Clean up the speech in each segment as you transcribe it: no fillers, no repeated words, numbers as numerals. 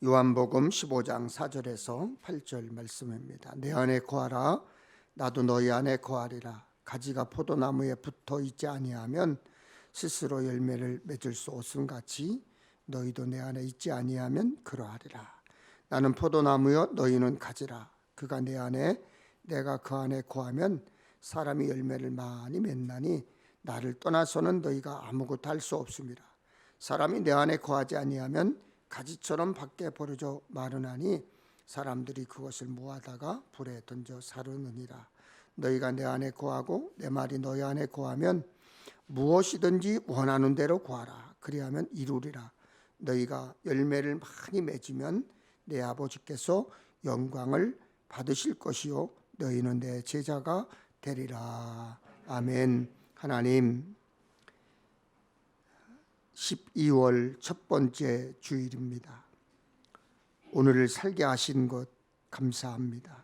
요한복음 15장 4절에서 8절 말씀입니다. 내 안에 거하라 나도 너희 안에 거하리라. 가지가 포도나무에 붙어 있지 아니하면 스스로 열매를 맺을 수 없음같이 너희도 내 안에 있지 아니하면 그러하리라. 나는 포도나무여 너희는 가지라. 그가 내 안에 내가 그 안에 거하면 사람이 열매를 많이 맺나니 나를 떠나서는 너희가 아무것도 할 수 없습니다. 사람이 내 안에 거하지 아니하면 가지처럼 밖에 버려져 마르나니 사람들이 그것을 모아다가 불에 던져 사르느니라. 너희가 내 안에 거하고 내 말이 너희 안에 거하면 무엇이든지 원하는 대로 구하라. 그리하면 이루리라. 너희가 열매를 많이 맺으면 내 아버지께서 영광을 받으실 것이요 너희는 내 제자가 되리라. 아멘. 하나님, 12월 첫 번째 주일입니다. 오늘을 살게 하신 것 감사합니다.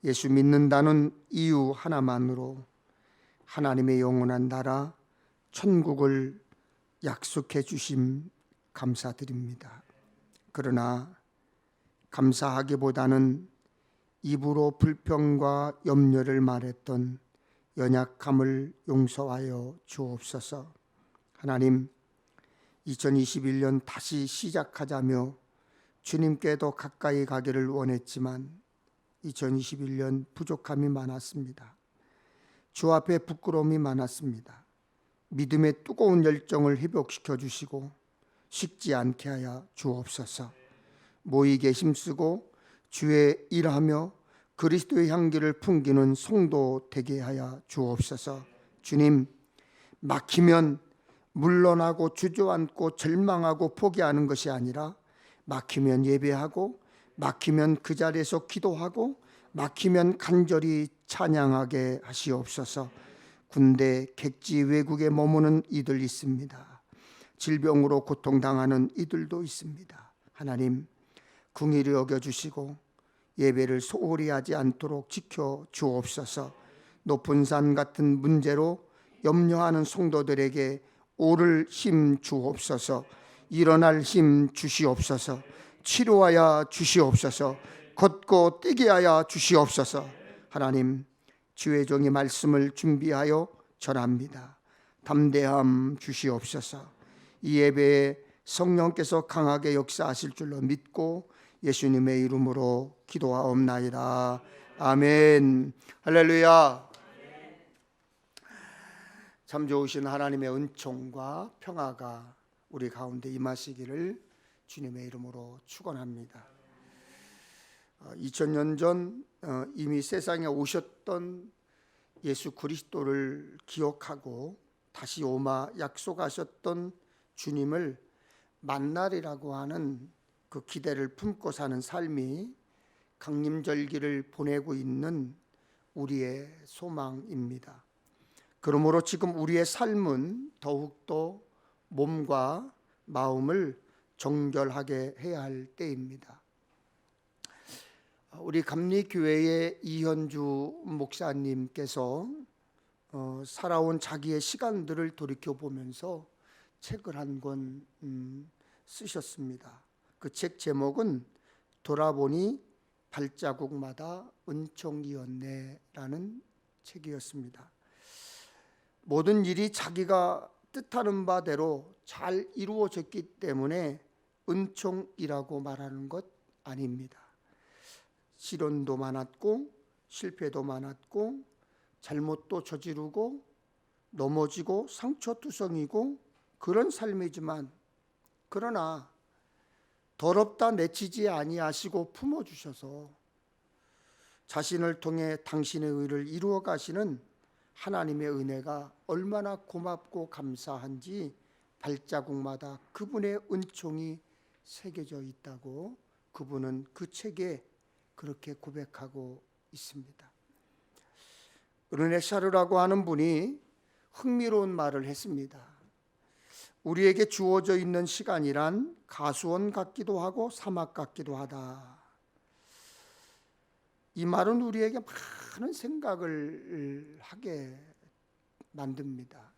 예수 믿는다는 이유 하나만으로 하나님의 영원한 나라 천국을 약속해 주심 감사드립니다. 그러나 감사하기보다는 입으로 불평과 염려를 말했던 연약함을 용서하여 주옵소서. 하나님, 2021년 다시 시작하자며 주님께 더 가까이 가기를 원했지만 2021년 부족함이 많았습니다. 주 앞에 부끄러움이 많았습니다. 믿음의 뜨거운 열정을 회복시켜 주시고 식지 않게 하여 주옵소서. 모이게 힘쓰고 주의 일하며 그리스도의 향기를 풍기는 성도 되게 하여 주옵소서. 주님, 막히면 물러나고 주저앉고 절망하고 포기하는 것이 아니라 막히면 예배하고 막히면 그 자리에서 기도하고 막히면 간절히 찬양하게 하시옵소서. 군대, 객지, 외국에 머무는 이들 있습니다. 질병으로 고통당하는 이들도 있습니다. 하나님, 긍휼히 여겨주시고 예배를 소홀히 하지 않도록 지켜 주옵소서. 높은 산 같은 문제로 염려하는 성도들에게 오를 힘 주옵소서. 일어날 힘 주시옵소서. 치료하여 주시옵소서. 걷고 뛰게 하여 주시옵소서. 하나님, 주의 종이 말씀을 준비하여 전합니다. 담대함 주시옵소서. 이 예배에 성령께서 강하게 역사하실 줄로 믿고 예수님의 이름으로 기도하옵나이다. 아멘. 할렐루야. 참 좋으신 하나님의 은총과 평화가 우리 가운데 임하시기를 주님의 이름으로 축원합니다. 2000년 전 이미 세상에 오셨던 예수 그리스도를 기억하고 다시 오마 약속하셨던 주님을 만나리라고 하는 그 기대를 품고 사는 삶이 강림절기를 보내고 있는 우리의 소망입니다. 그러므로 지금 우리의 삶은 더욱더 몸과 마음을 정결하게 해야 할 때입니다. 우리 감리교회의 이현주 목사님께서 살아온 자기의 시간들을 돌이켜보면서 책을 한 권 쓰셨습니다. 그 책 제목은 돌아보니 발자국마다 은총이었네라는 책이었습니다. 모든 일이 자기가 뜻하는 바대로 잘 이루어졌기 때문에 은총이라고 말하는 것 아닙니다. 시련도 많았고 실패도 많았고 잘못도 저지르고 넘어지고 상처투성이고 그런 삶이지만 그러나 더럽다 내치지 아니하시고 품어주셔서 자신을 통해 당신의 의를 이루어 가시는 하나님의 은혜가 얼마나 고맙고 감사한지 발자국마다 그분의 은총이 새겨져 있다고 그분은 그 책에 그렇게 고백하고 있습니다. 르네 샤르라고 하는 분이 흥미로운 말을 했습니다. 우리에게 주어져 있는 시간이란 가수원 같기도 하고 사막 같기도 하다. 이 말은 우리에게 많은 생각을 하게 만듭니다.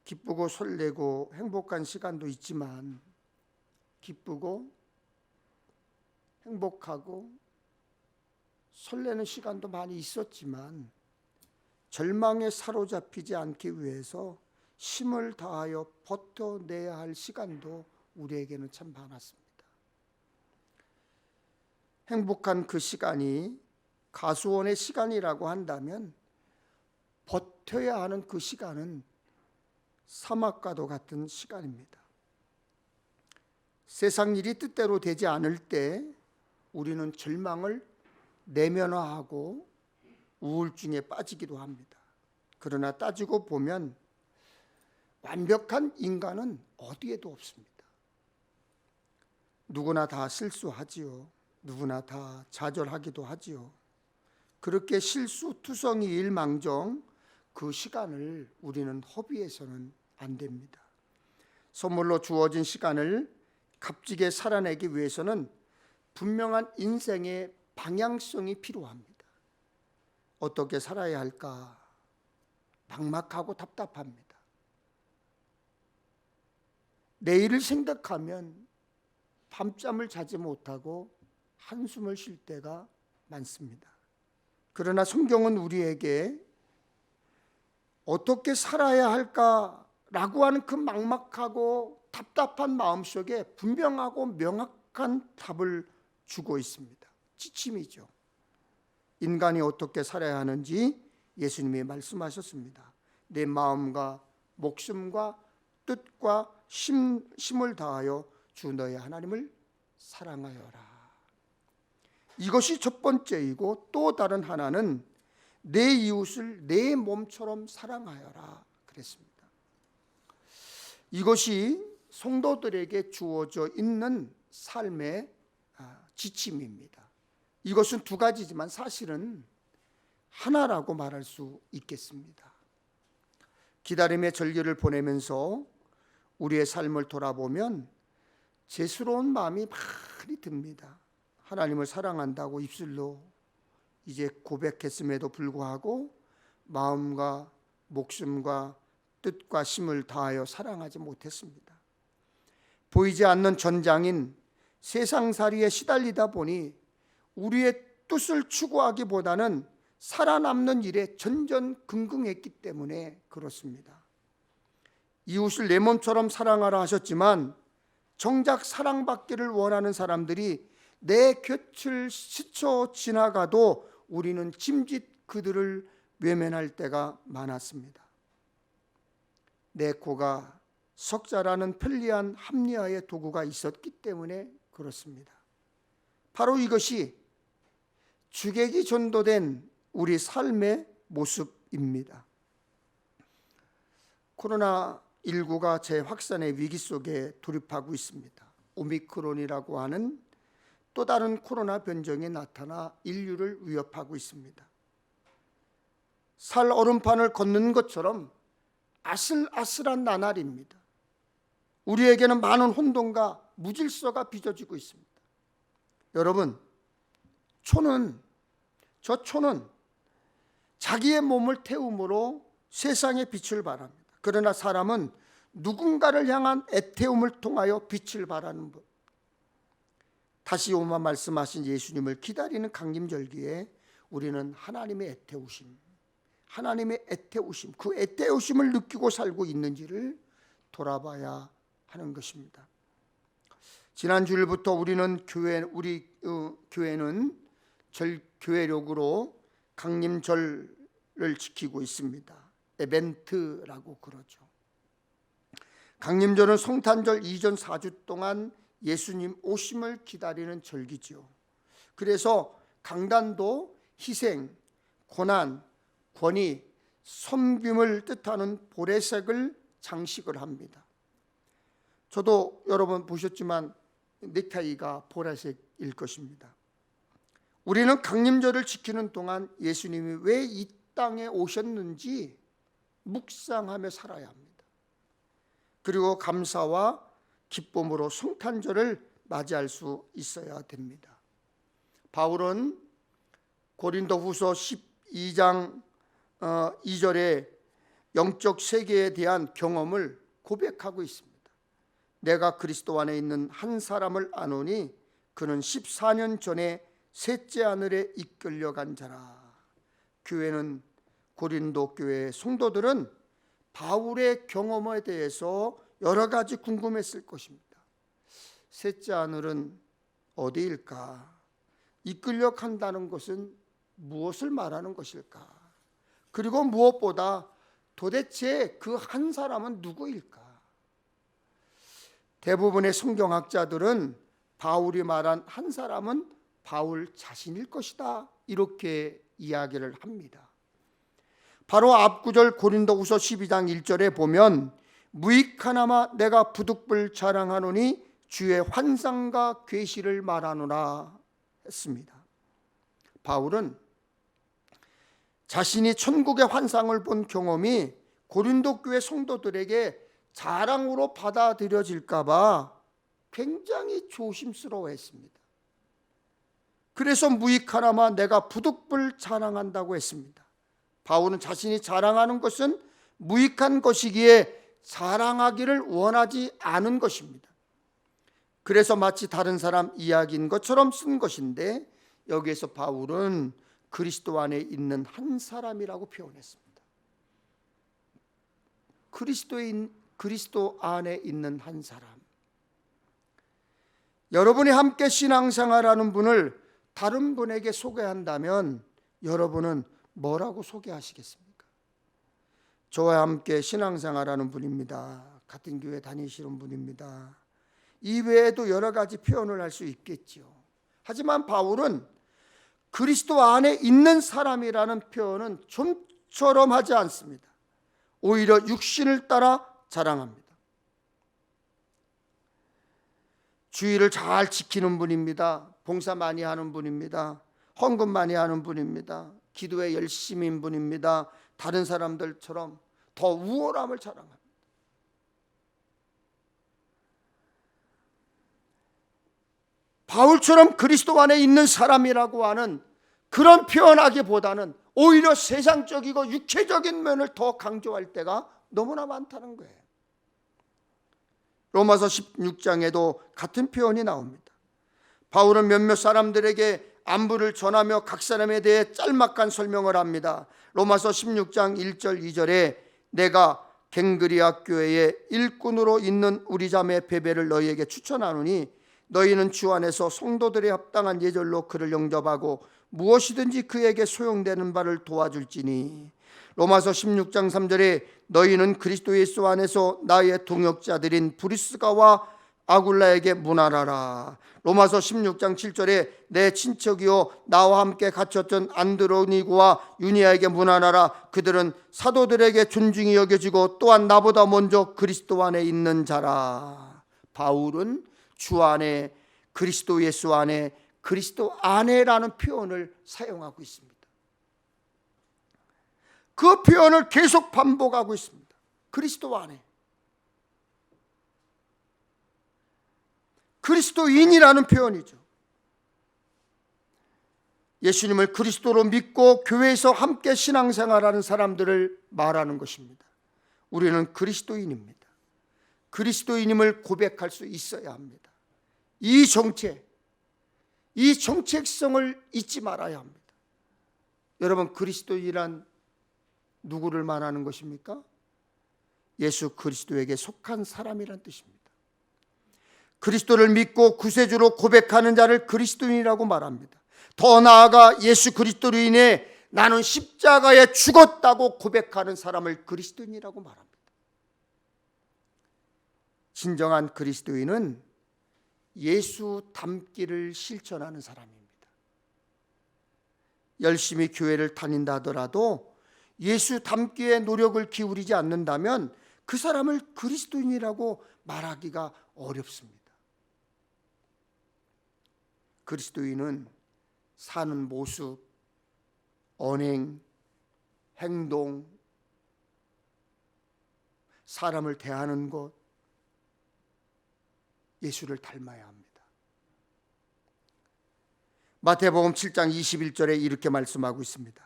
기쁘고 설레고 행복한 시간도 있지만 기쁘고 행복하고 설레는 시간도 많이 있었지만 절망에 사로잡히지 않기 위해서 힘을 다하여 버텨내야 할 시간도 우리에게는 참 많았습니다. 행복한 그 시간이 가수원의 시간이라고 한다면 버텨야 하는 그 시간은 사막과도 같은 시간입니다. 세상 일이 뜻대로 되지 않을 때 우리는 절망을 내면화하고 우울증에 빠지기도 합니다. 그러나 따지고 보면 완벽한 인간은 어디에도 없습니다. 누구나 다 실수하지요. 누구나 다 좌절하기도 하지요. 그렇게 실수투성이일 망정 그 시간을 우리는 허비해서는 안 됩니다. 선물로 주어진 시간을 값지게 살아내기 위해서는 분명한 인생의 방향성이 필요합니다. 어떻게 살아야 할까 막막하고 답답합니다. 내일을 생각하면 밤잠을 자지 못하고 한숨을 쉴 때가 많습니다. 그러나 성경은 우리에게 어떻게 살아야 할까라고 하는 그 막막하고 답답한 마음속에 분명하고 명확한 답을 주고 있습니다. 지침이죠. 인간이 어떻게 살아야 하는지 예수님이 말씀하셨습니다. 내 마음과 목숨과 뜻과 힘을 다하여 주 너의 하나님을 사랑하여라. 이것이 첫 번째이고 또 다른 하나는 내 이웃을 내 몸처럼 사랑하여라 그랬습니다. 이것이 성도들에게 주어져 있는 삶의 지침입니다. 이것은 두 가지지만 사실은 하나라고 말할 수 있겠습니다. 기다림의 절기를 보내면서 우리의 삶을 돌아보면 죄스러운 마음이 많이 듭니다. 하나님을 사랑한다고 입술로 이제 고백했음에도 불구하고 마음과 목숨과 뜻과 힘을 다하여 사랑하지 못했습니다. 보이지 않는 전장인 세상살이에 시달리다 보니 우리의 뜻을 추구하기보다는 살아남는 일에 전전긍긍했기 때문에 그렇습니다. 이웃을 내 몸처럼 사랑하라 하셨지만 정작 사랑받기를 원하는 사람들이 내 곁을 스쳐 지나가도 우리는 짐짓 그들을 외면할 때가 많았습니다. 내 코가 석자라는 편리한 합리화의 도구가 있었기 때문에 그렇습니다. 바로 이것이 주객이 전도된 우리 삶의 모습입니다. 코로나19가 재확산의 위기 속에 돌입하고 있습니다. 오미크론이라고 하는 또 다른 코로나 변종이 나타나 인류를 위협하고 있습니다. 살 얼음판을 걷는 것처럼 아슬아슬한 나날입니다. 우리에게는 많은 혼돈과 무질서가 빚어지고 있습니다. 여러분, 저 초는 자기의 몸을 태움으로 세상의 빛을 발합니다. 그러나 사람은 누군가를 향한 애태움을 통하여 빛을 발하는 것. 다시 오마 말씀하신 예수님을 기다리는 강림절기에 우리는 하나님의 애태우심, 그 애태우심을 느끼고 살고 있는지를 돌아봐야 하는 것입니다. 지난 주일부터 우리 교회는 교회력으로 강림절을 지키고 있습니다. 에벤트라고 그러죠. 강림절은 성탄절 이전 4주 동안 예수님 오심을 기다리는 절기죠. 그래서 강단도 희생, 고난, 권위, 섬김을 뜻하는 보라색을 장식을 합니다. 저도 여러분 보셨지만 넥타이가 보라색일 것입니다. 우리는 강림절을 지키는 동안 예수님이 왜 이 땅에 오셨는지 묵상하며 살아야 합니다. 그리고 감사와 기쁨으로 성탄절을 맞이할 수 있어야 됩니다. 바울은 고린도후서 12장 2절에 영적 세계에 대한 경험을 고백하고 있습니다. 내가 그리스도 안에 있는 한 사람을 아노니 그는 14년 전에 셋째 하늘에 이끌려간 자라. 교회는 고린도 교회의 성도들은 바울의 경험에 대해서 여러 가지 궁금했을 것입니다. 셋째 하늘은 어디일까? 이끌려간다는 것은 무엇을 말하는 것일까? 그리고 무엇보다 도대체 그 한 사람은 누구일까? 대부분의 성경학자들은 바울이 말한 한 사람은 바울 자신일 것이다, 이렇게 이야기를 합니다. 바로 앞구절 고린도후서 12장 1절에 보면 무익하나마 내가 부득불 자랑하노니 주의 환상과 계시를 말하노라 했습니다. 바울은 자신이 천국의 환상을 본 경험이 고린도 교회 성도들에게 자랑으로 받아들여질까 봐 굉장히 조심스러워했습니다. 그래서 무익하나마 내가 부득불 자랑한다고 했습니다. 바울은 자신이 자랑하는 것은 무익한 것이기에 자랑하기를 원하지 않은 것입니다. 그래서 마치 다른 사람 이야기인 것처럼 쓴 것인데, 여기에서 바울은 그리스도 안에 있는 한 사람이라고 표현했습니다. 그리스도 안에 있는 한 사람. 여러분이 함께 신앙생활하는 분을 다른 분에게 소개한다면 여러분은 뭐라고 소개하시겠습니까? 저와 함께 신앙생활하는 분입니다. 같은 교회 다니시는 분입니다. 이 외에도 여러 가지 표현을 할 수 있겠지요. 하지만 바울은 그리스도 안에 있는 사람이라는 표현은 좀처럼 하지 않습니다. 오히려 육신을 따라 자랑합니다. 주의를 잘 지키는 분입니다. 봉사 많이 하는 분입니다. 헌금 많이 하는 분입니다. 기도에 열심인 분입니다. 다른 사람들처럼 더 우월함을 자랑합니다. 바울처럼 그리스도 안에 있는 사람이라고 하는 그런 표현하기보다는 오히려 세상적이고 육체적인 면을 더 강조할 때가 너무나 많다는 거예요. 로마서 16장에도 같은 표현이 나옵니다. 바울은 몇몇 사람들에게 안부를 전하며 각 사람에 대해 짤막한 설명을 합니다. 로마서 16장 1절 2절에 내가 갱그리아 교회의 일꾼으로 있는 우리 자매 베베를 너희에게 추천하노니 너희는 주 안에서 성도들의 합당한 예절로 그를 영접하고 무엇이든지 그에게 소용되는 바를 도와줄지니. 로마서 16장 3절에 너희는 그리스도 예수 안에서 나의 동역자들인 브리스가와 아굴라에게 문안하라. 로마서 16장 7절에 내 친척이요 나와 함께 갇혔던 안드로니고와 유니아에게 문안하라. 그들은 사도들에게 존중이 여겨지고 또한 나보다 먼저 그리스도 안에 있는 자라. 바울은 주 안에, 그리스도 예수 안에, 그리스도 안에라는 표현을 사용하고 있습니다. 그 표현을 계속 반복하고 있습니다. 그리스도 안에. 그리스도인이라는 표현이죠. 예수님을 그리스도로 믿고 교회에서 함께 신앙생활하는 사람들을 말하는 것입니다. 우리는 그리스도인입니다. 그리스도인임을 고백할 수 있어야 합니다. 이 정체성을 잊지 말아야 합니다. 여러분, 그리스도인이란 누구를 말하는 것입니까? 예수 그리스도에게 속한 사람이란 뜻입니다. 그리스도를 믿고 구세주로 고백하는 자를 그리스도인이라고 말합니다. 더 나아가 예수 그리스도로 인해 나는 십자가에 죽었다고 고백하는 사람을 그리스도인이라고 말합니다. 진정한 그리스도인은 예수 닮기를 실천하는 사람입니다. 열심히 교회를 다닌다 하더라도 예수 닮기에 노력을 기울이지 않는다면 그 사람을 그리스도인이라고 말하기가 어렵습니다. 그리스도인은 사는 모습, 언행, 행동, 사람을 대하는 것, 예수를 닮아야 합니다. 마태복음 7장 21절에 이렇게 말씀하고 있습니다.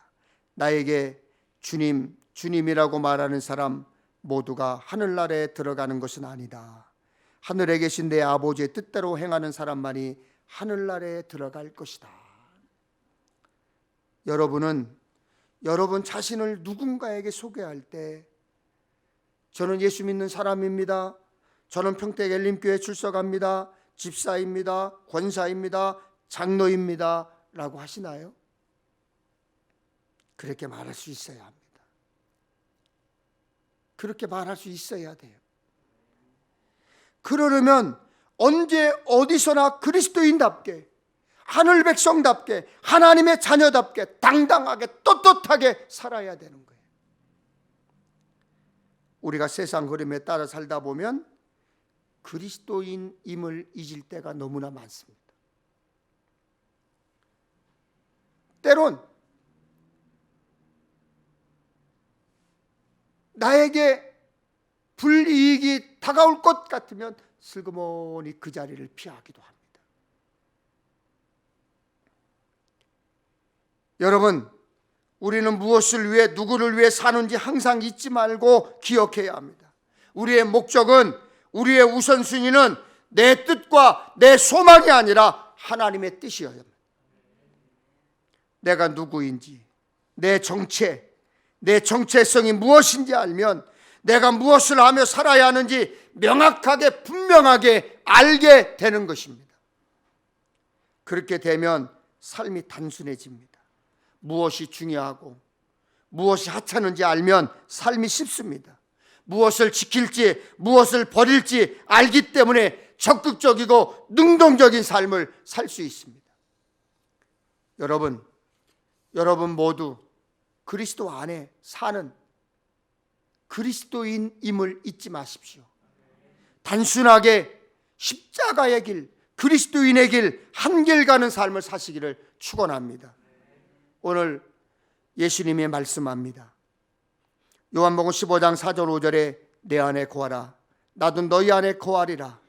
나에게 주님, 주님이라고 말하는 사람 모두가 하늘나라에 들어가는 것은 아니다. 하늘에 계신 내 아버지의 뜻대로 행하는 사람만이 하늘나라에 들어갈 것이다. 여러분은 여러분 자신을 누군가에게 소개할 때 저는 예수 믿는 사람입니다, 저는 평택엘림교회 출석합니다, 집사입니다, 권사입니다, 장로입니다 라고 하시나요? 그렇게 말할 수 있어야 합니다. 그렇게 말할 수 있어야 돼요. 그러려면 언제 어디서나 그리스도인답게, 하늘 백성답게, 하나님의 자녀답게 당당하게 떳떳하게 살아야 되는 거예요. 우리가 세상 흐름에 따라 살다 보면 그리스도인임을 잊을 때가 너무나 많습니다. 때론 나에게 불이익이 다가올 것 같으면 슬그머니 그 자리를 피하기도 합니다. 여러분, 우리는 무엇을 위해, 누구를 위해 사는지 항상 잊지 말고 기억해야 합니다. 우리의 목적은, 우리의 우선순위는 내 뜻과 내 소망이 아니라 하나님의 뜻이어야 합니다. 내가 누구인지, 내 정체, 내 정체성이 무엇인지 알면 내가 무엇을 하며 살아야 하는지 명확하게 분명하게 알게 되는 것입니다. 그렇게 되면 삶이 단순해집니다. 무엇이 중요하고 무엇이 하찮은지 알면 삶이 쉽습니다. 무엇을 지킬지 무엇을 버릴지 알기 때문에 적극적이고 능동적인 삶을 살 수 있습니다. 여러분 모두 그리스도 안에 사는 그리스도인임을 잊지 마십시오. 단순하게 십자가의 길, 그리스도인의 길, 한 길 가는 삶을 사시기를 축원합니다. 오늘 예수님이 말씀합니다. 요한복음 15장 4절 5절에 내 안에 거하라, 나도 너희 안에 거하리라.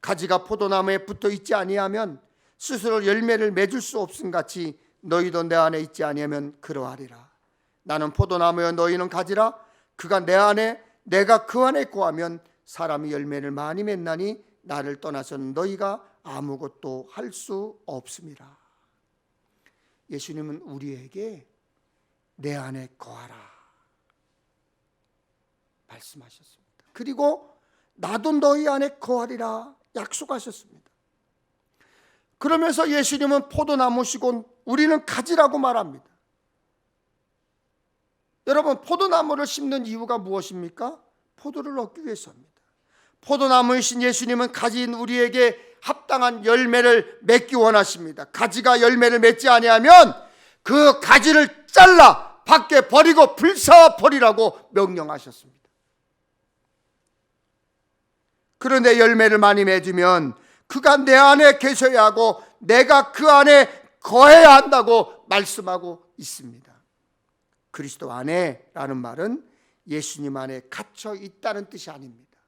가지가 포도나무에 붙어 있지 아니하면 스스로 열매를 맺을 수 없음 같이 너희도 내 안에 있지 아니하면 그러하리라. 나는 포도나무여 너희는 가지라. 그가 내 안에 내가 그 안에 거하면 사람이 열매를 많이 맺나니 나를 떠나서는 너희가 아무것도 할 수 없음이라. 예수님은 우리에게 내 안에 거하라 말씀하셨습니다. 그리고 나도 너희 안에 거하리라 약속하셨습니다. 그러면서 예수님은 포도나무시고 우리는 가지라고 말합니다. 여러분, 포도나무를 심는 이유가 무엇입니까? 포도를 얻기 위해서입니다. 포도나무이신 예수님은 가지인 우리에게 합당한 열매를 맺기 원하십니다. 가지가 열매를 맺지 아니하면 그 가지를 잘라 밖에 버리고 불사와 버리라고 명령하셨습니다. 그런데 열매를 많이 맺으면 그가 내 안에 계셔야 하고 내가 그 안에 거해야 한다고 말씀하고 있습니다. 그리스도 안에라는 말은 예수님 안에 갇혀 있다는 뜻이 아닙니다.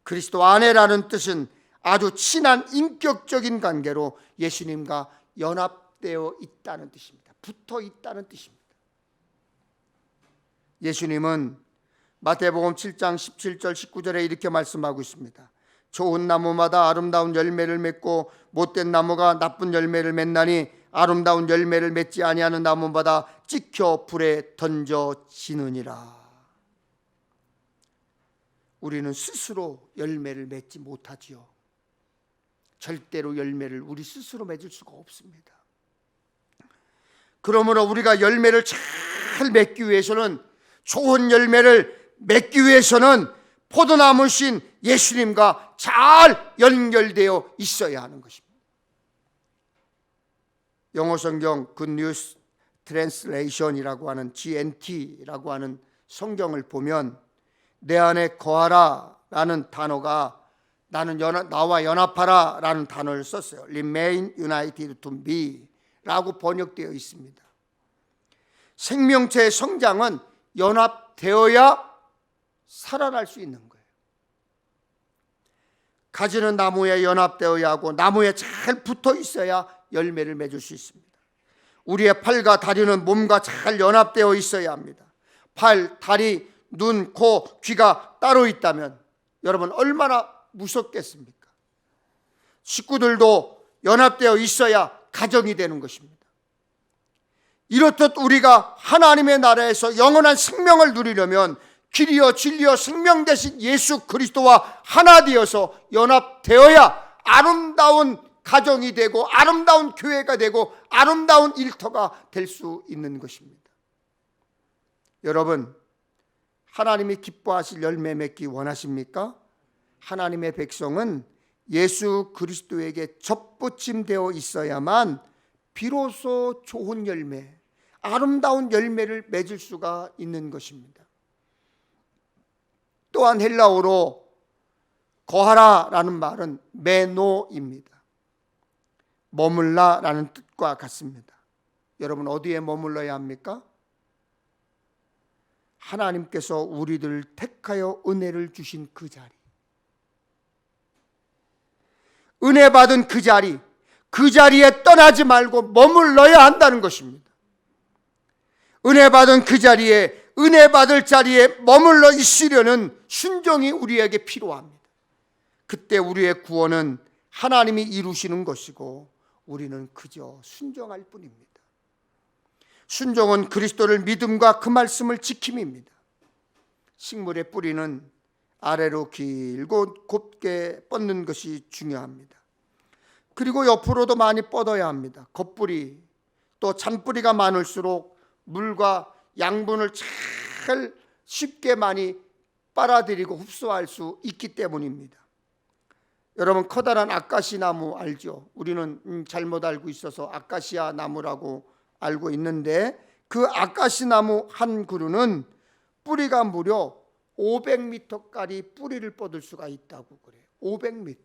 그리스도 안에라는 뜻은 아주 친한 인격적인 관계로 예수님과 연합되어 있다는 뜻입니다. 붙어 있다는 뜻입니다. 예수님은 마태복음 7장 17절 19절에 이렇게 말씀하고 있습니다. 좋은 나무마다 아름다운 열매를 맺고 못된 나무가 나쁜 열매를 맺나니 아름다운 열매를 맺지 아니하는 나무마다 찍혀 불에 던져지느니라. 우리는 스스로 열매를 맺지 못하지요. 절대로 열매를 우리 스스로 맺을 수가 없습니다. 그러므로 우리가 열매를 잘 맺기 위해서는, 좋은 열매를 맺기 위해서는 포도나무신 예수님과 잘 연결되어 있어야 하는 것입니다. 영어 성경 Good News Translation이라고 하는 GNT라고 하는 성경을 보면 내 안에 거하라 라는 단어가 나와 연합하라 라는 단어를 썼어요. Remain united to me 라고 번역되어 있습니다. 생명체의 성장은 연합되어야 살아날 수 있는 거예요. 가지는 나무에 연합되어야 하고 나무에 잘 붙어 있어야 열매를 맺을 수 있습니다. 우리의 팔과 다리는 몸과 잘 연합되어 있어야 합니다. 팔, 다리, 눈, 코, 귀가 따로 있다면 여러분 얼마나 무섭겠습니까? 식구들도 연합되어 있어야 가정이 되는 것입니다. 이렇듯 우리가 하나님의 나라에서 영원한 생명을 누리려면 길이요 진리요 생명 되신 예수 그리스도와 하나 되어서 연합되어야 아름다운 가정이 되고 아름다운 교회가 되고 아름다운 일터가 될 수 있는 것입니다. 여러분, 하나님이 기뻐하실 열매 맺기 원하십니까? 하나님의 백성은 예수 그리스도에게 접붙임되어 있어야만 비로소 좋은 열매, 아름다운 열매를 맺을 수가 있는 것입니다. 또한 헬라어로 거하라라는 말은 메노입니다. 머물라라는 뜻과 같습니다. 여러분, 어디에 머물러야 합니까? 하나님께서 우리들을 택하여 은혜를 주신 그 자리, 은혜 받은 그 자리에 떠나지 말고 머물러야 한다는 것입니다. 은혜 받은 그 자리에, 은혜 받을 자리에 머물러 있으려는 순종이 우리에게 필요합니다. 그때 우리의 구원은 하나님이 이루시는 것이고 우리는 그저 순종할 뿐입니다. 순종은 그리스도를 믿음과 그 말씀을 지킴입니다. 식물의 뿌리는 아래로 길고 곱게 뻗는 것이 중요합니다. 그리고 옆으로도 많이 뻗어야 합니다. 겉뿌리, 또 잔뿌리가 많을수록 물과 양분을 잘 쉽게 많이 빨아들이고 흡수할 수 있기 때문입니다. 여러분, 커다란 아카시 나무 알죠? 우리는 잘못 알고 있어서 아카시아 나무라고 알고 있는데, 그 아카시 나무 한 그루는 뿌리가 무려 500m까지 뿌리를 뻗을 수가 있다고 그래요. 500m.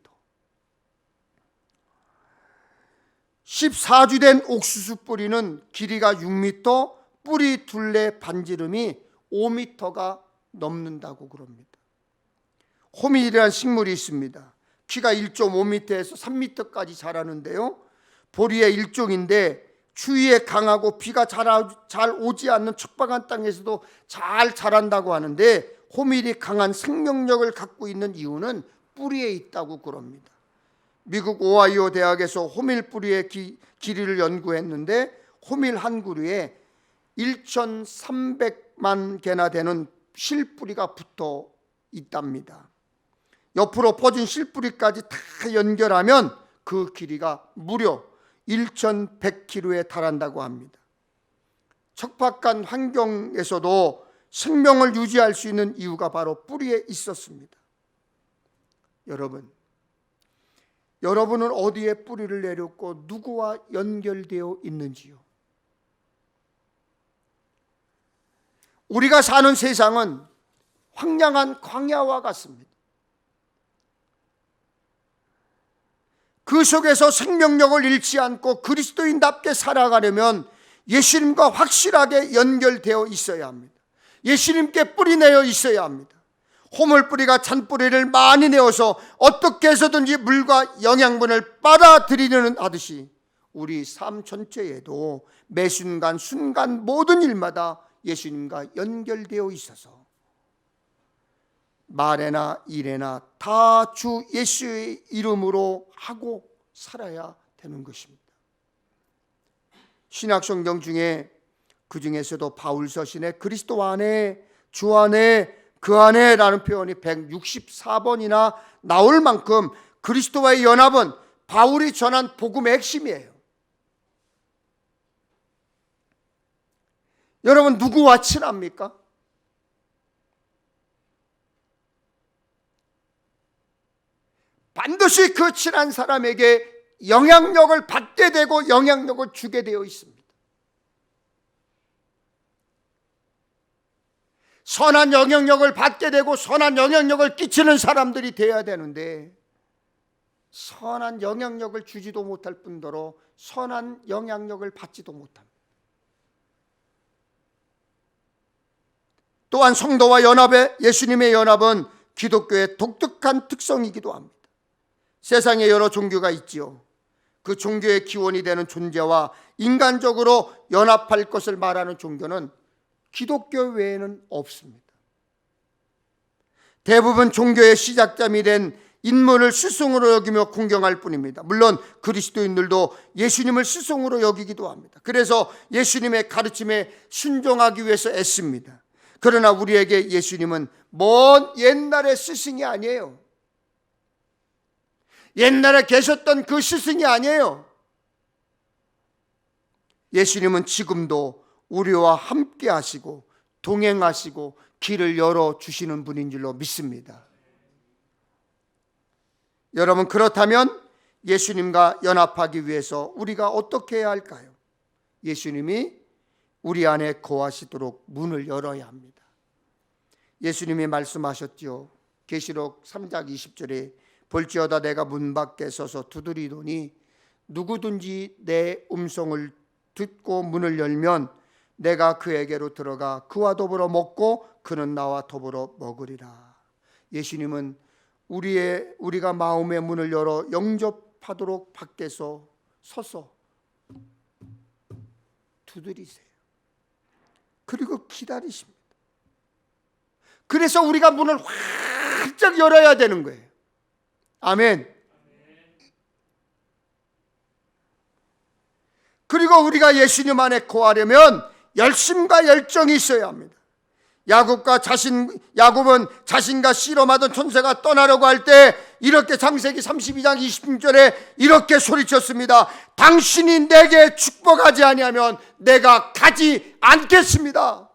14주 된 옥수수 뿌리는 길이가 6m, 뿌리 둘레 반지름이 5m가 넘는다고 그럽니다. 호밀이라는 식물이 있습니다. 키가 1.5m에서 3m까지 자라는데요, 보리의 일종인데 추위에 강하고 비가 잘 오지 않는 척박한 땅에서도 잘 자란다고 하는데, 호밀이 강한 생명력을 갖고 있는 이유는 뿌리에 있다고 그럽니다. 미국 오하이오 대학에서 호밀 뿌리의 길이를 연구했는데, 호밀 한 그루에 1,300만 개나 되는 실뿌리가 붙어 있답니다. 옆으로 퍼진 실뿌리까지 다 연결하면 그 길이가 무려 1,100km에 달한다고 합니다. 척박한 환경에서도 생명을 유지할 수 있는 이유가 바로 뿌리에 있었습니다. 여러분은 어디에 뿌리를 내렸고 누구와 연결되어 있는지요? 우리가 사는 세상은 황량한 광야와 같습니다. 그 속에서 생명력을 잃지 않고 그리스도인답게 살아가려면 예수님과 확실하게 연결되어 있어야 합니다. 예수님께 뿌리내어 있어야 합니다. 호물뿌리가 잔뿌리를 많이 내어서 어떻게 해서든지 물과 영양분을 빨아들이려는 하듯이 우리 삶 전체에도 매 순간 모든 일마다 예수님과 연결되어 있어서 말에나 일에나 다 주 예수의 이름으로 하고 살아야 되는 것입니다. 신약성경 중에 그 중에서도 바울 서신에 그리스도 안에, 주 안에, 그 안에 라는 표현이 164번이나 나올 만큼 그리스도와의 연합은 바울이 전한 복음의 핵심이에요. 여러분, 누구와 친합니까? 반드시 그 친한 사람에게 영향력을 받게 되고 영향력을 주게 되어 있습니다. 선한 영향력을 받게 되고 선한 영향력을 끼치는 사람들이 되어야 되는데, 선한 영향력을 주지도 못할 뿐더러 선한 영향력을 받지도 못합니다. 또한 성도와 예수님의 연합은 기독교의 독특한 특성이기도 합니다. 세상에 여러 종교가 있지요. 그 종교의 기원이 되는 존재와 인간적으로 연합할 것을 말하는 종교는 기독교 외에는 없습니다. 대부분 종교의 시작점이 된 인물을 스승으로 여기며 공경할 뿐입니다. 물론 그리스도인들도 예수님을 스승으로 여기기도 합니다. 그래서 예수님의 가르침에 순종하기 위해서 애씁니다. 그러나 우리에게 예수님은 먼 옛날의 스승이 아니에요. 옛날에 계셨던 그 스승이 아니에요. 예수님은 지금도 우리와 함께 하시고 동행하시고 길을 열어주시는 분인 줄로 믿습니다. 여러분, 그렇다면 예수님과 연합하기 위해서 우리가 어떻게 해야 할까요? 예수님이 우리 안에 거하시도록 문을 열어야 합니다. 예수님이 말씀하셨죠. 계시록 3장 20절에 볼지어다 내가 문 밖에 서서 두드리노니 누구든지 내 음성을 듣고 문을 열면 내가 그에게로 들어가 그와 더불어 먹고 그는 나와 더불어 먹으리라. 예수님은 우리가 마음의 문을 열어 영접하도록 밖에서 서서 두드리세요. 그리고 기다리십니다. 그래서 우리가 문을 활짝 열어야 되는 거예요. 아멘. 그리고 우리가 예수님 안에 거하려면 열심과 열정이 있어야 합니다. 야곱은 자신과 씨름하던 천사가 떠나려고 할 때 이렇게 창세기 32장 20절에 이렇게 소리쳤습니다. 당신이 내게 축복하지 아니하면 내가 가지 않겠습니다.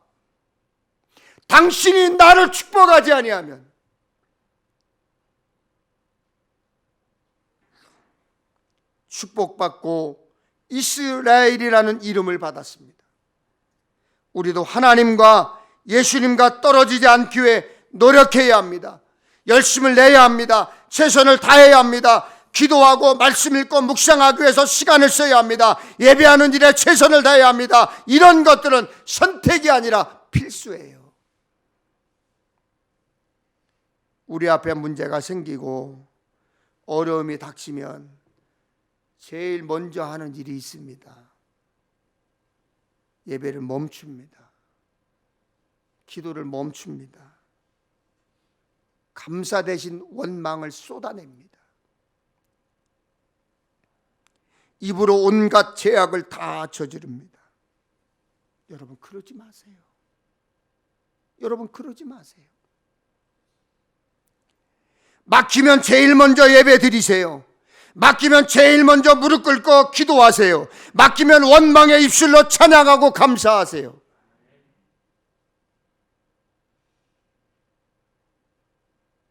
당신이 나를 축복하지 아니하면. 축복받고 이스라엘이라는 이름을 받았습니다. 우리도 하나님과 예수님과 떨어지지 않기 위해 노력해야 합니다. 열심을 내야 합니다. 최선을 다해야 합니다. 기도하고 말씀 읽고 묵상하기 위해서 시간을 써야 합니다. 예배하는 일에 최선을 다해야 합니다. 이런 것들은 선택이 아니라 필수예요. 우리 앞에 문제가 생기고 어려움이 닥치면 제일 먼저 하는 일이 있습니다. 예배를 멈춥니다. 기도를 멈춥니다. 감사 대신 원망을 쏟아냅니다. 입으로 온갖 죄악을 다 저지릅니다. 여러분, 그러지 마세요. 여러분, 그러지 마세요. 막히면 제일 먼저 예배 드리세요. 막히면 제일 먼저 무릎 꿇고 기도하세요. 막히면 원망의 입술로 찬양하고 감사하세요.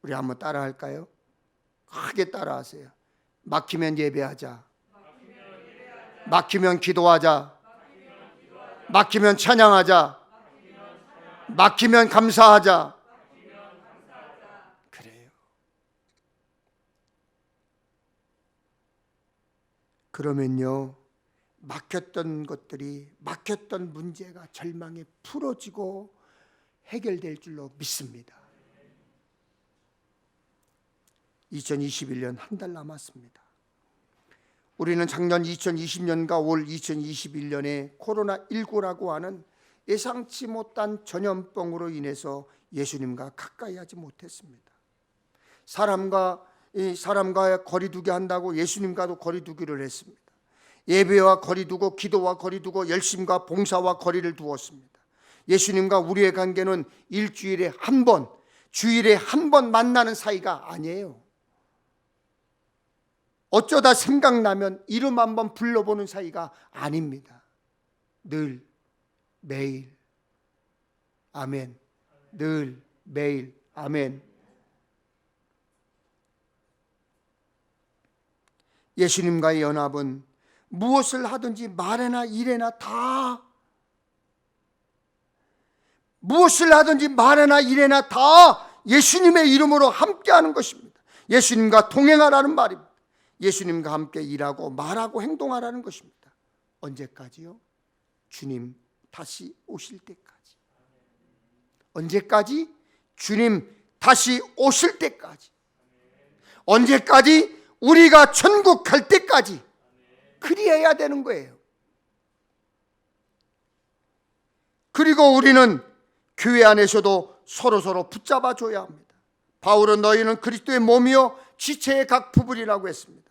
우리 한번 따라 할까요? 크게 따라하세요. 막히면 예배하자. 막히면 기도하자. 막히면 찬양하자. 막히면 감사하자. 그래요. 그러면요, 막혔던 것들이, 막혔던 문제가 절망에 풀어지고 해결될 줄로 믿습니다. 2021년 한 달 남았습니다. 우리는 작년 2020년과 올 2021년에 코로나19라고 하는 예상치 못한 전염병으로 인해서 예수님과 가까이 하지 못했습니다. 사람과 거리두기 한다고 예수님과도 거리두기를 했습니다. 예배와 거리두고 기도와 거리두고 열심과 봉사와 거리를 두었습니다. 예수님과 우리의 관계는 일주일에 한 번, 주일에 한 번 만나는 사이가 아니에요. 어쩌다 생각나면 이름 한번 불러보는 사이가 아닙니다. 늘, 매일, 아멘. 늘, 매일, 아멘. 예수님과의 연합은 무엇을 하든지 말에나 일에나 다, 무엇을 하든지 말에나 일에나 다 예수님의 이름으로 함께하는 것입니다. 예수님과 동행하라는 말입니다. 예수님과 함께 일하고 말하고 행동하라는 것입니다. 언제까지요? 주님 다시 오실 때까지. 언제까지? 주님 다시 오실 때까지. 언제까지? 우리가 천국 갈 때까지. 그리해야 되는 거예요. 그리고 우리는 교회 안에서도 서로 붙잡아 줘야 합니다. 바울은 너희는 그리스도의 몸이요 지체의 각 부분이라고 했습니다.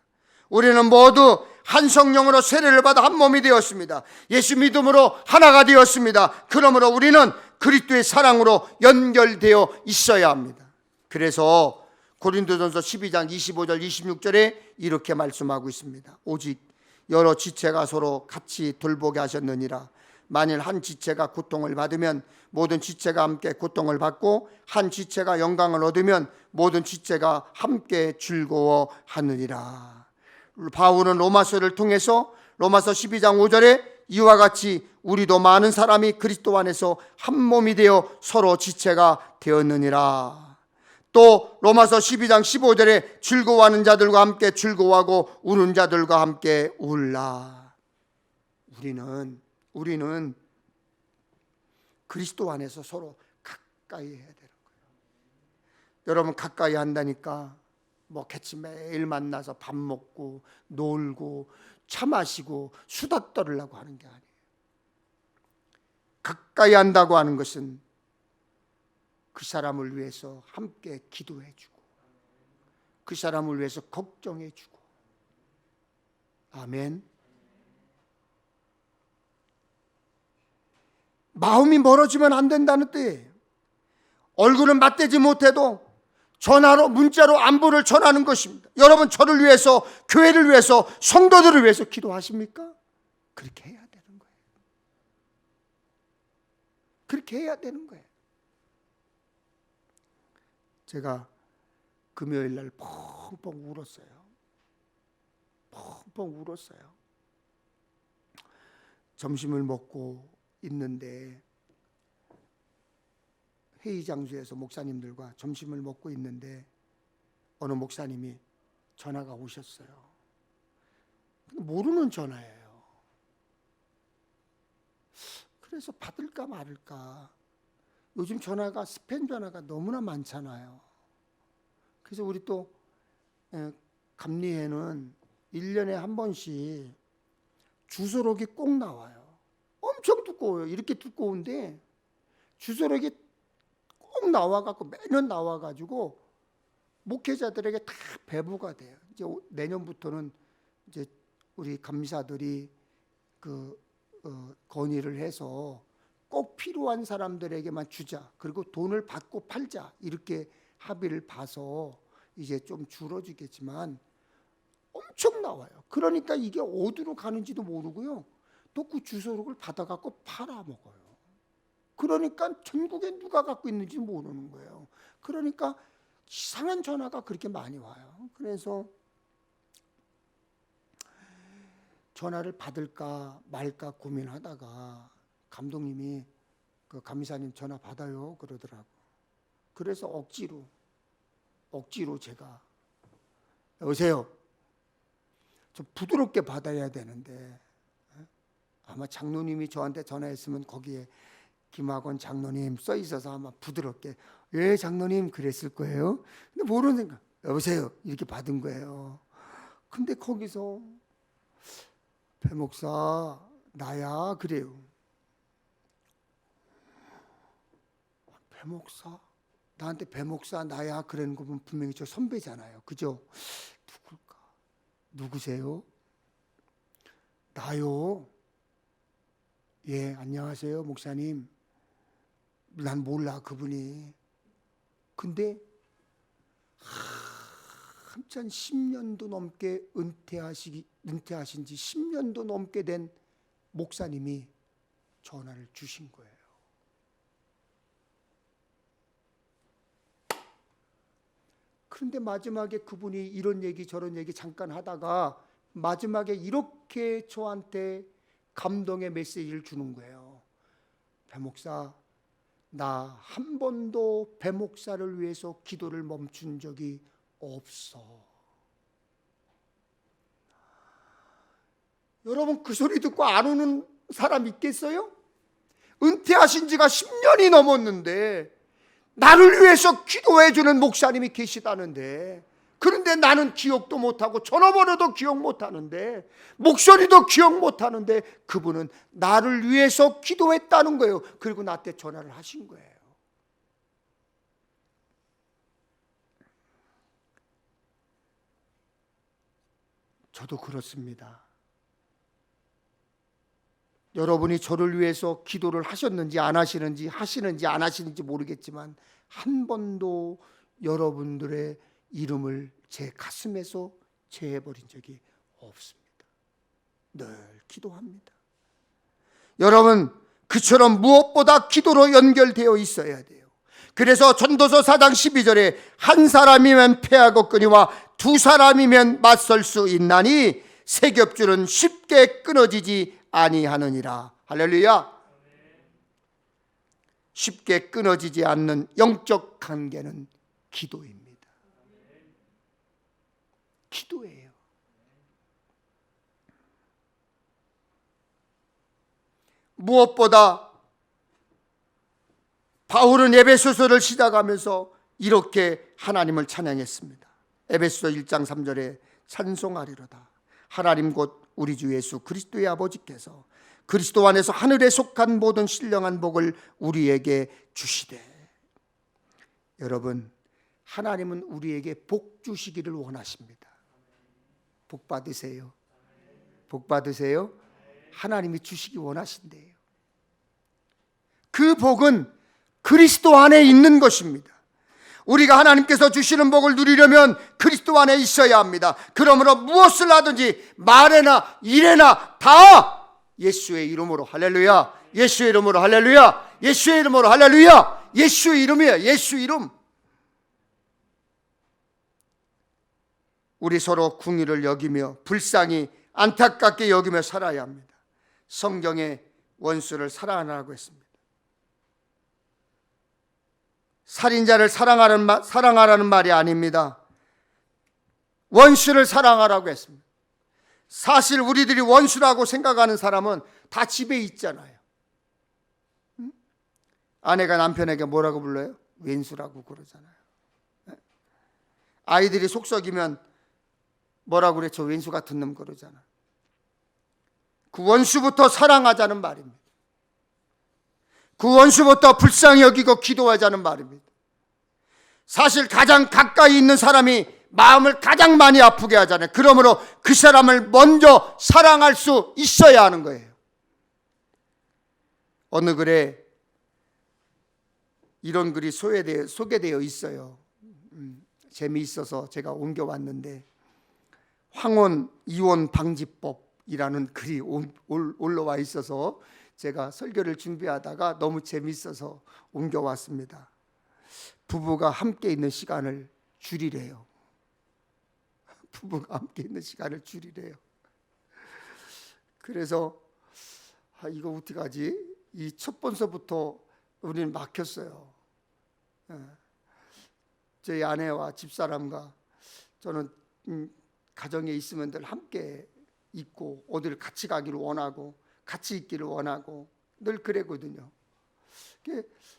우리는 모두 한 성령으로 세례를 받아 한 몸이 되었습니다. 예수 믿음으로 하나가 되었습니다. 그러므로 우리는 그리스도의 사랑으로 연결되어 있어야 합니다. 그래서 고린도전서 12장 25절 26절에 이렇게 말씀하고 있습니다. 오직 여러 지체가 서로 같이 돌보게 하셨느니라. 만일 한 지체가 고통을 받으면 모든 지체가 함께 고통을 받고, 한 지체가 영광을 얻으면 모든 지체가 함께 즐거워하느니라. 바울은 로마서를 통해서 로마서 12장 5절에 이와 같이 우리도 많은 사람이 그리스도 안에서 한 몸이 되어 서로 지체가 되었느니라. 또 로마서 12장 15절에 즐거워하는 자들과 함께 즐거워하고 우는 자들과 함께 울라. 우리는 그리스도 안에서 서로 가까이 해야 되는 거예요. 여러분, 가까이 한다니까 뭐 같이 매일 만나서 밥 먹고 놀고 차 마시고 수다 떨으려고 하는 게 아니에요. 가까이 한다고 하는 것은 그 사람을 위해서 함께 기도해주고, 그 사람을 위해서 걱정해주고. 아멘. 마음이 멀어지면 안 된다는 뜻이에요. 얼굴은 맞대지 못해도 전화로, 문자로 안부를 전하는 것입니다. 여러분, 저를 위해서, 교회를 위해서, 성도들을 위해서 기도하십니까? 그렇게 해야 되는 거예요. 그렇게 해야 되는 거예요. 제가 금요일 날 펑펑 울었어요. 펑펑 울었어요. 점심을 먹고 있는데, 회의 장소에서 목사님들과 점심을 먹고 있는데 어느 목사님이 전화가 오셨어요. 모르는 전화예요. 그래서 받을까 말을까. 요즘 전화가, 스팸 전화가 너무나 많잖아요. 그래서 우리 또 감리회는 1년에 한 번씩 주소록이 꼭 나와요. 엄청 두꺼워요. 이렇게 두꺼운데 주소록이 꼭 나와갖고, 매년 나와가지고 목회자들에게 다 배부가 돼요. 이제 내년부터는 이제 우리 감사들이 건의를 해서 꼭 필요한 사람들에게만 주자, 그리고 돈을 받고 팔자, 이렇게 합의를 봐서 이제 좀 줄어지겠지만 엄청 나와요. 그러니까 이게 어디로 가는지도 모르고요, 또 그 주소록을 받아갖고 팔아먹어요. 그러니까 전국에 누가 갖고 있는지 모르는 거예요. 그러니까 이상한 전화가 그렇게 많이 와요. 그래서 전화를 받을까 말까 고민하다가 감독님이 그 감사님 전화 받아요 그러더라고. 그래서 억지로 제가, 여보세요, 좀 부드럽게 받아야 되는데, 아마 장로님이 저한테 전화했으면 거기에 김학원 장로님 써 있어서 아마 부드럽게, 예 장로님 그랬을 거예요. 근데 모르는 생각, 여보세요 이렇게 받은 거예요. 근데 거기서 배 목사 나야 그래요. 배 목사? 나한테 배 목사 나야 그러는 거 보면 분명히 저 선배잖아요. 그죠? 누굴까? 누구세요? 나요. 예, 안녕하세요 목사님. 난 몰라 그분이. 근데 한참 10년도 넘게 은퇴하신 지 10년도 넘게 된 목사님이 전화를 주신 거예요. 그런데 마지막에 그분이 이런 얘기 저런 얘기 잠깐 하다가 마지막에 이렇게 저한테 감동의 메시지를 주는 거예요. 배 목사, 나 한 번도 배 목사를 위해서 기도를 멈춘 적이 없어. 여러분, 그 소리 듣고 안 우는 사람 있겠어요? 은퇴하신 지가 10년이 넘었는데 나를 위해서 기도해 주는 목사님이 계시다는데, 그런데 나는 기억도 못하고 전화번호도 기억 못하는데 목소리도 기억 못하는데 그분은 나를 위해서 기도했다는 거예요. 그리고 나한테 전화를 하신 거예요. 저도 그렇습니다. 여러분이 저를 위해서 기도를 하셨는지 안 하시는지, 하시는지 안 하시는지 모르겠지만 한 번도 여러분들의 이름을 제 가슴에서 제해버린 적이 없습니다. 늘 기도합니다. 여러분, 그처럼 무엇보다 기도로 연결되어 있어야 돼요. 그래서 전도서 4장 12절에 한 사람이면 패하겠거니와 두 사람이면 맞설 수 있나니 세 겹줄은 쉽게 끊어지지 아니하느니라. 할렐루야. 쉽게 끊어지지 않는 영적 관계는 기도입니다. 기도예요. 무엇보다 바울은 에베소서를 시작하면서 이렇게 하나님을 찬양했습니다. 에베소서 1장 3절에 찬송하리로다. 하나님 곧 우리 주 예수 그리스도의 아버지께서 그리스도 안에서 하늘에 속한 모든 신령한 복을 우리에게 주시되. 여러분, 하나님은 우리에게 복 주시기를 원하십니다. 복 받으세요. 복 받으세요. 하나님이 주시기 원하신대요. 그 복은 그리스도 안에 있는 것입니다. 우리가 하나님께서 주시는 복을 누리려면 그리스도 안에 있어야 합니다. 그러므로 무엇을 하든지 말에나 일에나 다 예수의 이름으로 할렐루야, 예수의 이름으로 할렐루야, 예수의 이름으로 할렐루야. 예수의 이름이에요. 예수 이름. 우리 서로 궁의를 여기며 불쌍히 안타깝게 여기며 살아야 합니다. 성경에 원수를 사랑하라고 했습니다. 살인자를 사랑하라는 말이 아닙니다. 원수를 사랑하라고 했습니다. 사실 우리들이 원수라고 생각하는 사람은 다 집에 있잖아요. 아내가 남편에게 뭐라고 불러요? 왼수라고 그러잖아요. 아이들이 속썩이면 뭐라고 그래? 저 왼수 같은 놈 그러잖아. 그 원수부터 사랑하자는 말입니다. 그 원수부터 불쌍히 여기고 기도하자는 말입니다. 사실 가장 가까이 있는 사람이 마음을 가장 많이 아프게 하잖아요. 그러므로 그 사람을 먼저 사랑할 수 있어야 하는 거예요. 어느 글에 이런 글이 소개되어 있어요. 재미있어서 제가 옮겨왔는데, 황혼 이혼 방지법이라는 글이 올라와 있어서 제가 설교를 준비하다가 너무 재미있어서 옮겨왔습니다. 부부가 함께 있는 시간을 줄이래요. 부부가 함께 있는 시간을 줄이래요. 그래서 이거 어떻게 하지? 이 첫 번서부터 우리는 막혔어요. 저희 아내와 집사람과 저는 가정에 있으면 늘 함께 있고 어디를 같이 가기를 원하고 같이 있기를 원하고 늘 그랬거든요.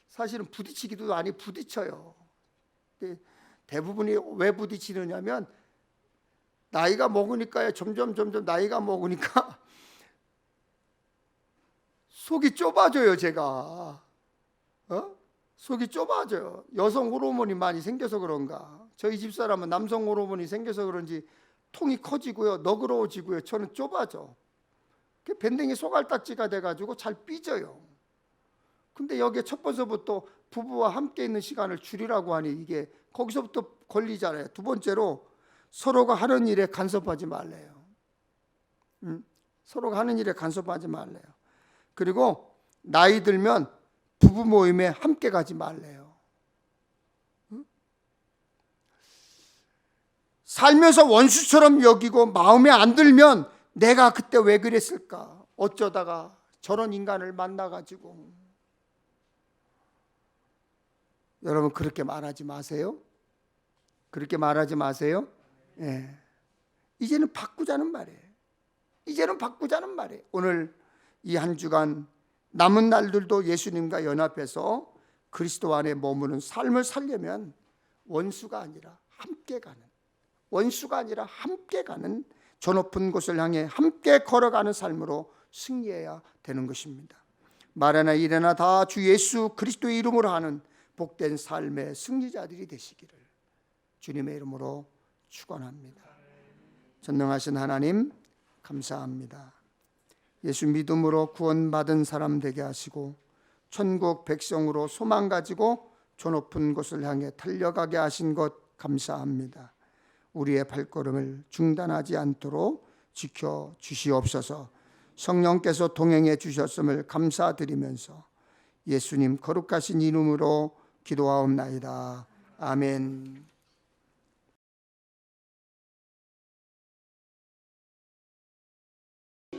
사실은 부딪히기도 많이 부딪혀요. 대부분이 왜 부딪히느냐면 나이가 먹으니까요. 점점 나이가 먹으니까 속이 좁아져요. 제가 속이 좁아져요. 여성 호르몬이 많이 생겨서 그런가. 저희 집사람은 남성 호르몬이 생겨서 그런지 통이 커지고요, 너그러워지고요. 저는 좁아져. 밴댕이 소갈딱지가 돼가지고 잘 삐져요. 근데 여기에 첫 번째부터 부부와 함께 있는 시간을 줄이라고 하니 이게 거기서부터 걸리잖아요. 두 번째로 서로가 하는 일에 간섭하지 말래요. 서로가 하는 일에 간섭하지 말래요. 그리고 나이 들면 부부 모임에 함께 가지 말래요. 살면서 원수처럼 여기고 마음에 안 들면 내가 그때 왜 그랬을까? 어쩌다가 저런 인간을 만나가지고. 여러분, 그렇게 말하지 마세요. 그렇게 말하지 마세요. 예. 이제는 바꾸자는 말이에요. 이제는 바꾸자는 말이에요. 오늘 이 한 주간 남은 날들도 예수님과 연합해서 그리스도 안에 머무는 삶을 살려면 원수가 아니라 함께 가는, 원수가 아니라 함께 가는 저 높은 곳을 향해 함께 걸어가는 삶으로 승리해야 되는 것입니다. 말이나 일이나 다 주 예수 그리스도의 이름으로 하는 복된 삶의 승리자들이 되시기를 주님의 이름으로 축원합니다. 전능하신 하나님 감사합니다. 예수 믿음으로 구원받은 사람 되게 하시고 천국 백성으로 소망 가지고 저 높은 곳을 향해 달려가게 하신 것 감사합니다. 우리의 발걸음을 중단하지 않도록 지켜 주시옵소서. 성령께서 동행해 주셨음을 감사드리면서 예수님 거룩하신 이름으로 기도하옵나이다. 아멘.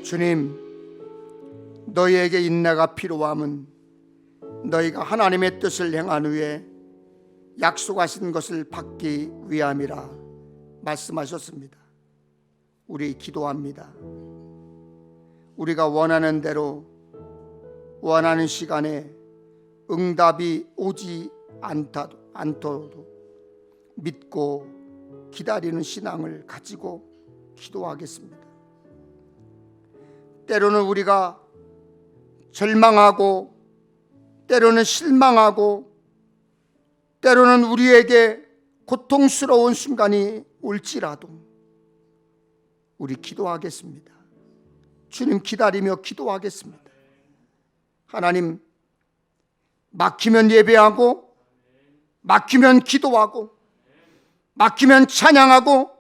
주님, 너희에게 인내가 필요함은 너희가 하나님의 뜻을 행한 후에 약속하신 것을 받기 위함이라 말씀하셨습니다. 우리 기도합니다. 우리가 원하는 대로 원하는 시간에 응답이 오지 않더라도 믿고 기다리는 신앙을 가지고 기도하겠습니다. 때로는 우리가 절망하고 때로는 실망하고 때로는 우리에게 고통스러운 순간이 올지라도 우리 기도하겠습니다. 주님 기다리며 기도하겠습니다. 하나님, 막히면 예배하고 막히면 기도하고 막히면 찬양하고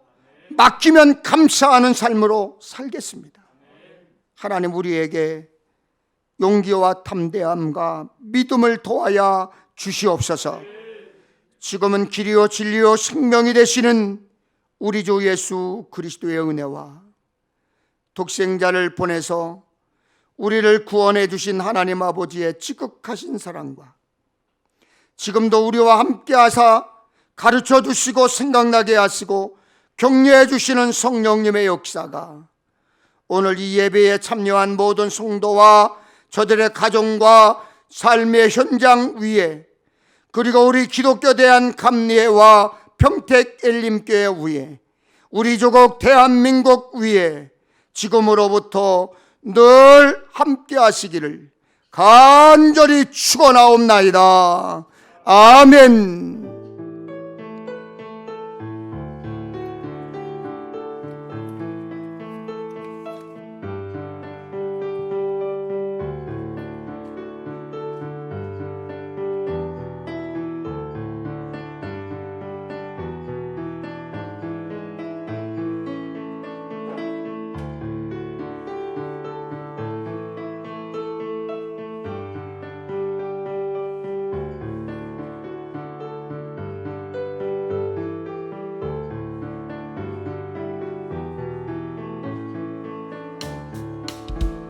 막히면 감사하는 삶으로 살겠습니다. 하나님, 우리에게 용기와 담대함과 믿음을 도하여 주시옵소서. 지금은 길이요 진리요 생명이 되시는 우리 주 예수 그리스도의 은혜와 독생자를 보내서 우리를 구원해 주신 하나님 아버지의 지극하신 사랑과 지금도 우리와 함께 하사 가르쳐 주시고 생각나게 하시고 격려해 주시는 성령님의 역사가 오늘 이 예배에 참여한 모든 성도와 저들의 가정과 삶의 현장 위에, 그리고 우리 기독교 대한감리회와 평택 엘림교회 위에, 우리 조국 대한민국 위에 지금으로부터 늘 함께 하시기를 간절히 축원하옵나이다. 아멘.